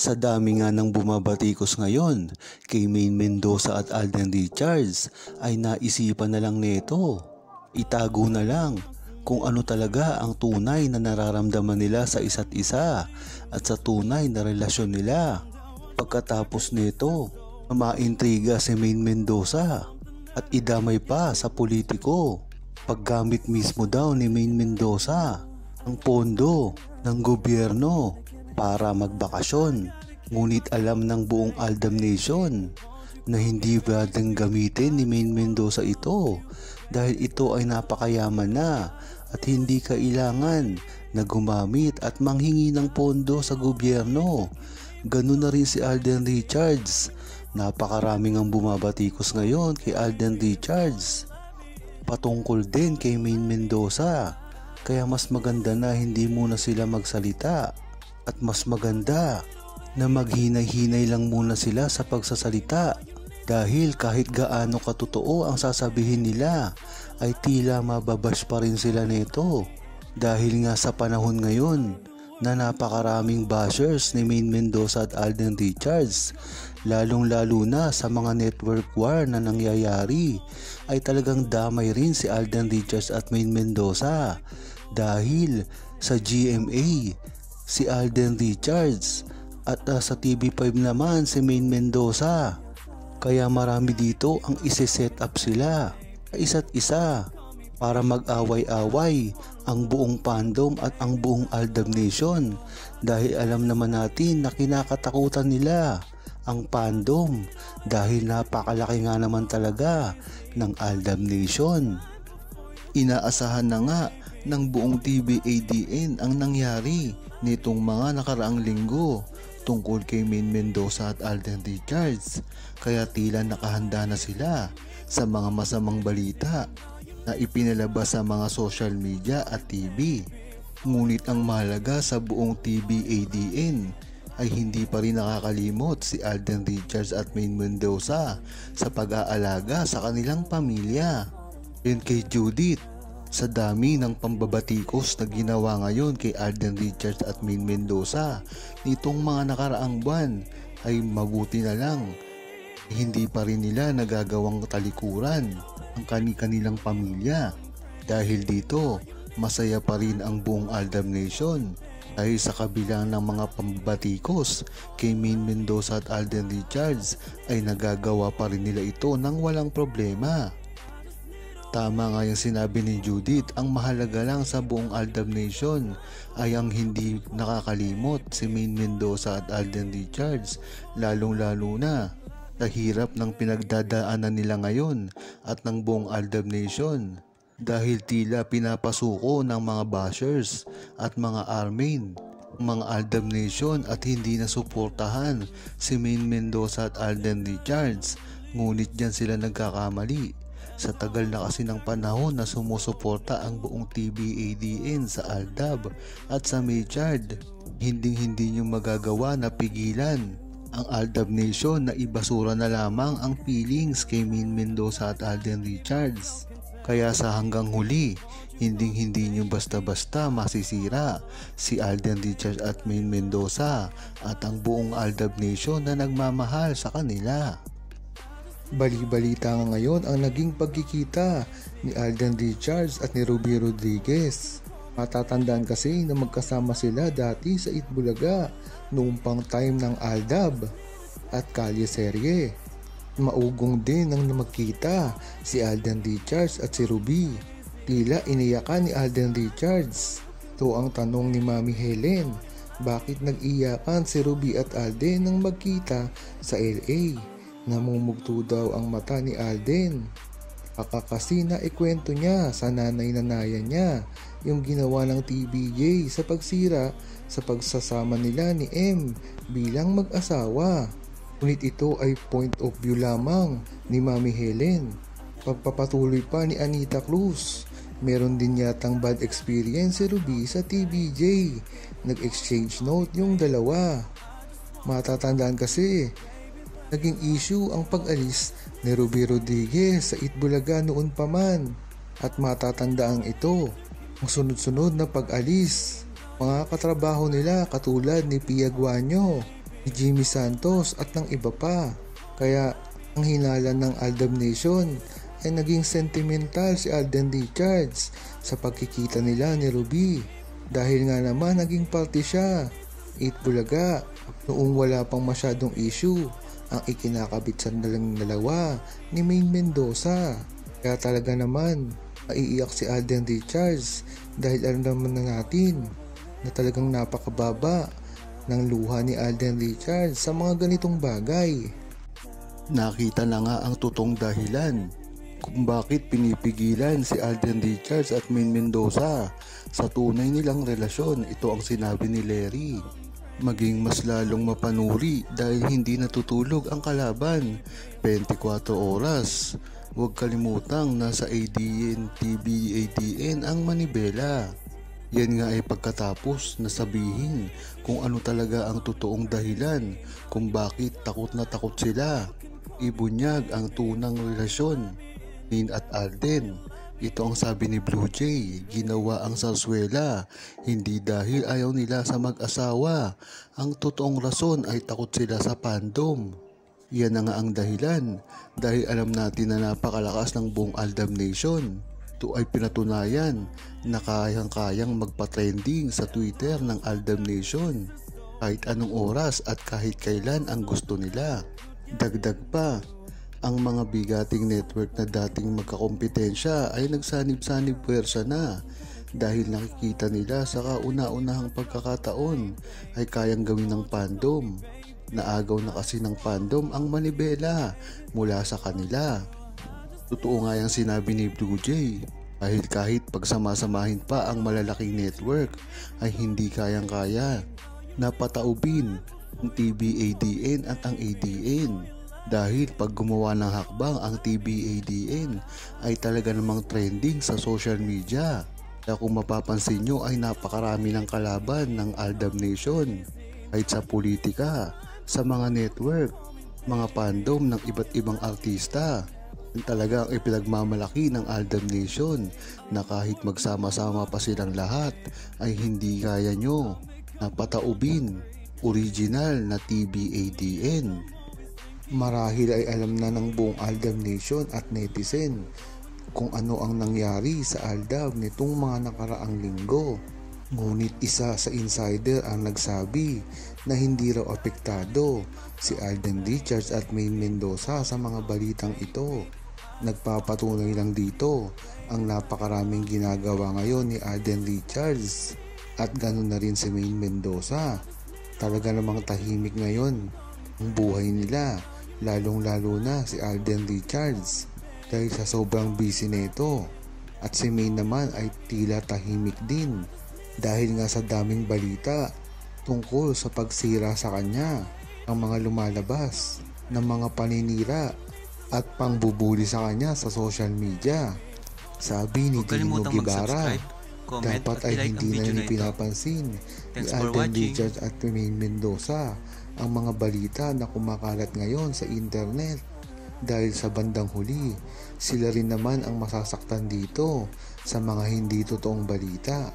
Sa dami nga ng bumabatikos ngayon kay Maine Mendoza at Alden Richards ay naisipan na lang nito. Itago na lang kung ano talaga ang tunay na nararamdaman nila sa isa't isa at sa tunay na relasyon nila. Pagkatapos nito, maintriga si Maine Mendoza at idamay pa sa politiko. Paggamit mismo daw ni Maine Mendoza ang pondo ng gobyerno para magbakasyon. Ngunit alam ng buong Aldab Nation na hindi pwedeng gamitin ni Maine Mendoza ito dahil ito ay napakayaman na at hindi kailangan na gumamit at manghingi ng pondo sa gobyerno. Ganun na rin si Alden Richards. Napakaraming ang bumabatikos ngayon kay Alden Richards patungkol din kay Maine Mendoza. Kaya mas maganda na hindi muna sila magsalita at mas maganda na maghinay-hinay lang muna sila sa pagsasalita dahil kahit gaano katotoo ang sasabihin nila ay tila mababash pa rin sila nito dahil nga sa panahon ngayon na napakaraming bashers ni Maine Mendoza at Alden Richards, lalong-lalo na sa mga network war na nangyayari ay talagang damay rin si Alden Richards at Maine Mendoza dahil sa GMA si Alden Richards at sa TV5 naman si Maine Mendoza. Kaya marami dito ang isi-set up sila sa isa't isa para mag-away-away ang buong fandom at ang buong Aldab Nation dahil alam naman natin na kinakatakutan nila ang fandom dahil napakalaki nga naman talaga ng Aldab Nation. Inaasahan na nga ng buong TVADN ang nangyari nitong mga nakaraang linggo tungkol kay Maine Mendoza at Alden Richards, kaya tila nakahanda na sila sa mga masamang balita na ipinalabas sa mga social media at TV. Ngunit ang mahalaga sa buong TVADN ay hindi pa rin nakakalimot si Alden Richards at Maine Mendoza sa pag-aalaga sa kanilang pamilya. Yun kay Judith, sa dami ng pambabatikos na ginawa ngayon kay Alden Richards at Maine Mendoza nitong mga nakaraang buwan ay mabuti na lang hindi pa rin nila nagagawang talikuran ang kanilang pamilya. Dahil dito, masaya pa rin ang buong Aldab Nation dahil sa kabila ng mga pambatikos kay Maine Mendoza at Alden Richards ay nagagawa pa rin nila ito nang walang problema. Tama nga yung sinabi ni Judith, ang mahalaga lang sa buong Aldab Nation ay ang hindi nakakalimot si Maine Mendoza at Alden Richards, lalong-lalo na sa hirap ng pinagdadaanan nila ngayon at ng buong Aldab Nation dahil tila pinapasuko ng mga bashers at mga armin mga Aldab Nation at hindi nasuportahan si Maine Mendoza at Alden Richards. Ngunit dyan sila nagkakamali. Sa tagal na kasi ng panahon na sumusuporta ang buong TVADN sa Aldab at sa Maychard, hindi nyo magagawa na pigilan ang Aldab Nation na ibasura na lamang ang feelings kay Maine Mendoza at Alden Richards. Kaya sa hanggang huli, hindi nyo basta-basta masisira si Alden Richards at Maine Mendoza at ang buong Aldab Nation na nagmamahal sa kanila. Bali-balita nga ngayon ang naging pagkikita ni Alden Richards at ni Ruby Rodriguez. Matatandaan kasi na magkasama sila dati sa Itbulaga noong pang time ng Aldab at Kalye Serye. Maugong din nang magkita si Alden Richards at si Ruby. Tila iniyakan ni Alden Richards. Ito ang tanong ni Mami Helen, bakit nag-iyakan si Ruby at Alden nang magkita sa LA? Namumugto daw ang mata ni Alden. Kasi na ikwento niya sa nanay-nanayan niya yung ginawa ng TVJ sa pagsira sa pagsasama nila ni M bilang mag-asawa. Ngunit ito ay point of view lamang ni Mami Helen. Pagpapatuloy pa ni Anita Cruz, meron din yatang bad experience si Ruby sa TVJ. Nag-exchange note yung dalawa. Matatandaan kasi naging issue ang pag-alis ni Ruby Rodriguez sa Itbulaga noon pa man at matatandaan ito ang sunod-sunod na pag-alis. Mga katrabaho nila katulad ni Pia Guanyo, ni Jimmy Santos at ng iba pa. Kaya ang hinala ng Aldab Nation ay naging sentimental si Alden Richards sa pagkikita nila ni Ruby dahil nga naman naging party siya. Bulaga, noong wala pang masyadong issue ang ikinakabit sa dalawa ni Maine Mendoza. Kaya talaga naman maiiyak si Alden Richards dahil alam naman na natin na talagang napakababa ng luha ni Alden Richards sa mga ganitong bagay. Nakita na nga ang totoong dahilan kung bakit pinipigilan si Alden Richards at Maine Mendoza sa tunay nilang relasyon. Ito ang sinabi ni Larry. Maging mas lalong mapanuri dahil hindi natutulog ang kalaban 24 oras. Huwag kalimutang nasa ADN-TB-ADN ang manibela. Yan nga ay pagkatapos na sabihin kung ano talaga ang totoong dahilan kung bakit takot na takot sila ibunyag ang tunang relasyon ni at Alden. Ito ang sabi ni Blue Jay, ginawa ang sarswela hindi dahil ayaw nila sa mag-asawa. Ang totoong rason ay takot sila sa fandom. Yan na nga ang dahilan dahil alam natin na napakalakas ng buong Aldab Nation. Ito ay pinatunayan na kayang-kayang magpa-trending sa Twitter ng Aldab Nation kahit anong oras at kahit kailan ang gusto nila. Dagdag pa, ang mga bigating network na dating magkakompetensya ay nagsanib-sanib puwersa na dahil nakikita nila sa kauna-unahang pagkakataon ay kayang gawin ng fandom. Naagaw na kasi ng fandom ang manibela mula sa kanila. Totoo nga yung sinabi ni Blue Jay dahil kahit pagsamasamahin pa ang malalaking network ay hindi kayang-kaya napataubin ang TB-ADN at ang ADN. Dahil pag gumawa ng hakbang ang TB-ADN ay talaga namang trending sa social media. Kaya kung mapapansin nyo ay napakarami ng kalaban ng Aldab Nation. Kahit sa politika, sa mga network, mga fandom ng iba't ibang artista. Talaga ang ipinagmamalaki ng Aldab Nation na kahit magsama-sama pa silang lahat ay hindi kaya nyo napataubin original na TB-ADN. Marahil ay alam na ng buong Aldab Nation at netizen kung ano ang nangyari sa Aldab nitong mga nakaraang linggo. Ngunit isa sa insider ang nagsabi na hindi raw apektado si Alden Richards at Maine Mendoza sa mga balitang ito. Nagpapatunay lang dito ang napakaraming ginagawa ngayon ni Alden Richards at ganoon na rin si Maine Mendoza. Talaga namang tahimik ngayon ang buhay nila, lalong-lalo na si Alden Richards dahil sa sobrang busy nito. At si Maine naman ay tila tahimik din dahil nga sa daming balita tungkol sa pagsira sa kanya, ang mga lumalabas ng mga paninira at pangbubuli sa kanya sa social media. Sabi ni Dino Guevara, dapat ay hindi na rin pinapansin ni Alden Richards at Maine Mendoza ang mga balita na kumakalat ngayon sa internet dahil sa bandang huli sila rin naman ang masasaktan dito sa mga hindi totoong balita.